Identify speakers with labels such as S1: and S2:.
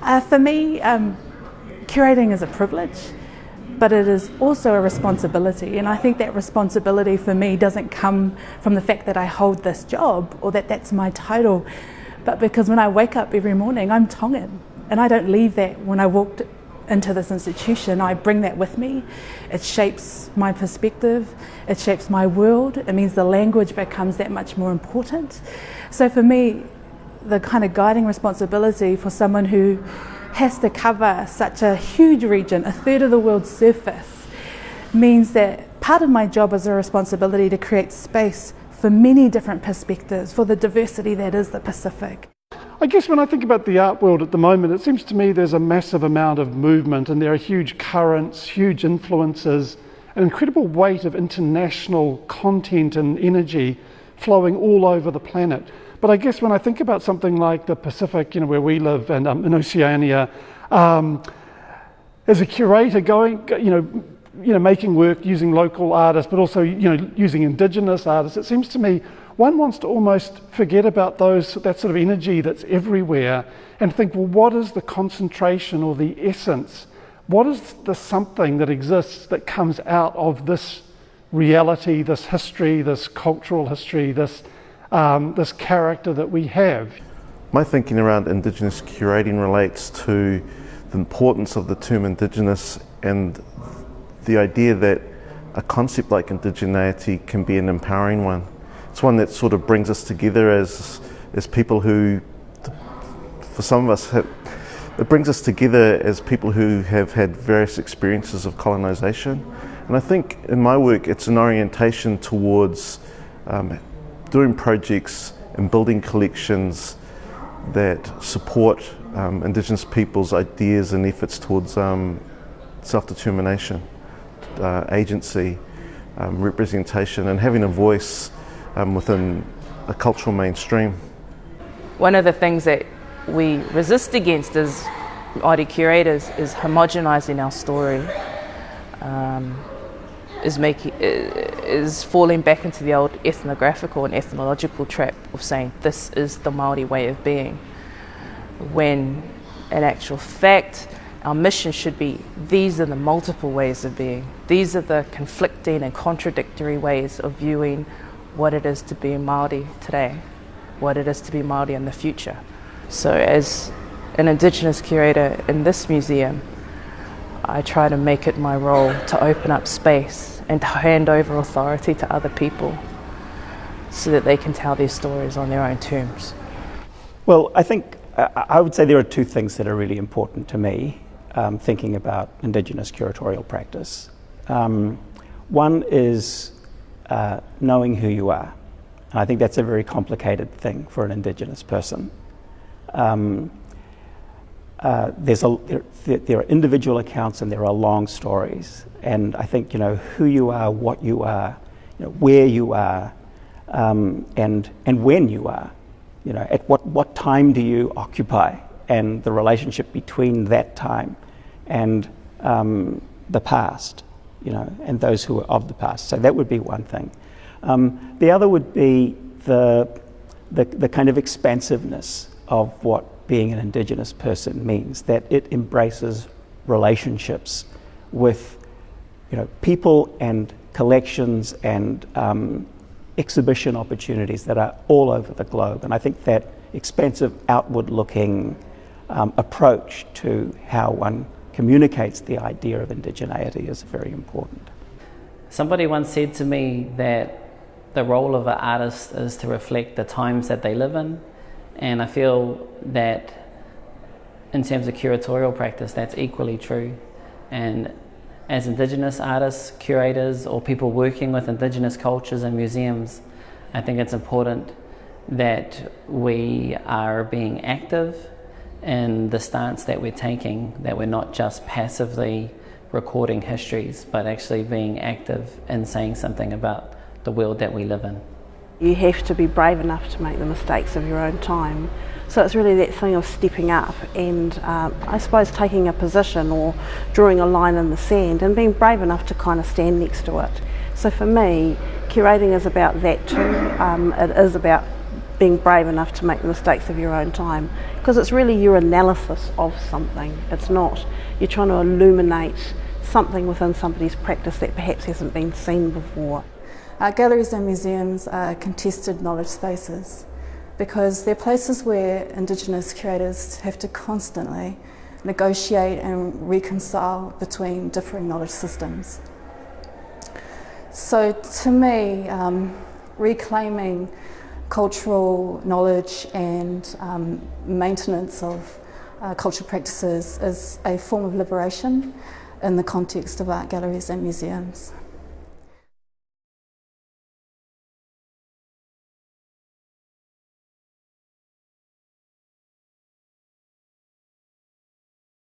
S1: For me, curating is a privilege, but it is also a responsibility, and I think that responsibility for me doesn't come from the fact that I hold this job or that that's my title, but because when I wake up every morning I'm Tongan, and I don't leave that when I walked into this institution. I bring that with me. It shapes my perspective, it shapes my world. It means the language becomes that much more important. So for me, the kind of guiding responsibility for someone who has to cover such a huge region, a third of the world's surface, means that part of my job is a responsibility to create space for many different perspectives, for the diversity that is the Pacific.
S2: I guess when I think about the art world at the moment, it seems to me there's a massive amount of movement, and there are huge currents, huge influences, an incredible weight of international content and energy flowing all over the planet. But I guess when I think about something like the Pacific, where we live, and in Oceania, as a curator making work using local artists, but also using Indigenous artists, it seems to me one wants to almost forget about that sort of energy that's everywhere and think, well, what is the concentration or the essence? What is the something that exists that comes out of this reality, this history, this cultural history, this character that we have?
S3: My thinking around Indigenous curating relates to the importance of the term Indigenous and the idea that a concept like Indigeneity can be an empowering one. It's one that sort of brings us together as people who, for some of us, it brings us together as people who have had various experiences of colonisation. And I think in my work it's an orientation towards doing projects and building collections that support Indigenous people's ideas and efforts towards self-determination, agency, representation, and having a voice within a cultural mainstream.
S4: One of the things that we resist against as Māori curators is homogenising our story, is falling back into the old ethnographical and ethnological trap of saying this is the Māori way of being, when in actual fact our mission should be these are the multiple ways of being, these are the conflicting and contradictory ways of viewing what it is to be Māori today, what it is to be Māori in the future. So as an Indigenous curator in this museum, I try to make it my role to open up space and to hand over authority to other people so that they can tell their stories on their own terms.
S5: Well, I think I would say there are two things that are really important to me thinking about Indigenous curatorial practice. One is knowing who you are. And I think that's a very complicated thing for an Indigenous person. There are individual accounts and there are long stories. And I think, who you are, what you are, where you are, and when you are. At what time do you occupy, and the relationship between that time and the past. And those who are of the past. So that would be one thing. The other would be the kind of expansiveness of what being an Indigenous person means, that it embraces relationships with people and collections and exhibition opportunities that are all over the globe. And I think that expansive outward-looking approach to how one communicates the idea of indigeneity is very important.
S6: Somebody once said to me that the role of an artist is to reflect the times that they live in, and I feel that in terms of curatorial practice that's equally true. And as Indigenous artists, curators, or people working with Indigenous cultures and museums, I think it's important that we are being active in the stance that we're taking, that we're not just passively recording histories, but actually being active in saying something about the world that we live in.
S7: You have to be brave enough to make the mistakes of your own time. So it's really that thing of stepping up and I suppose taking a position or drawing a line in the sand and being brave enough to kind of stand next to it. So for me, curating is about that too. It is about being brave enough to make the mistakes of your own time, because it's really your analysis of something. It's not, you're trying to illuminate something within somebody's practice that perhaps hasn't been seen before.
S1: Galleries and museums are contested knowledge spaces because they're places where Indigenous curators have to constantly negotiate and reconcile between differing knowledge systems. So to me, reclaiming cultural knowledge and maintenance of cultural practices is a form of liberation in the context of art galleries and museums.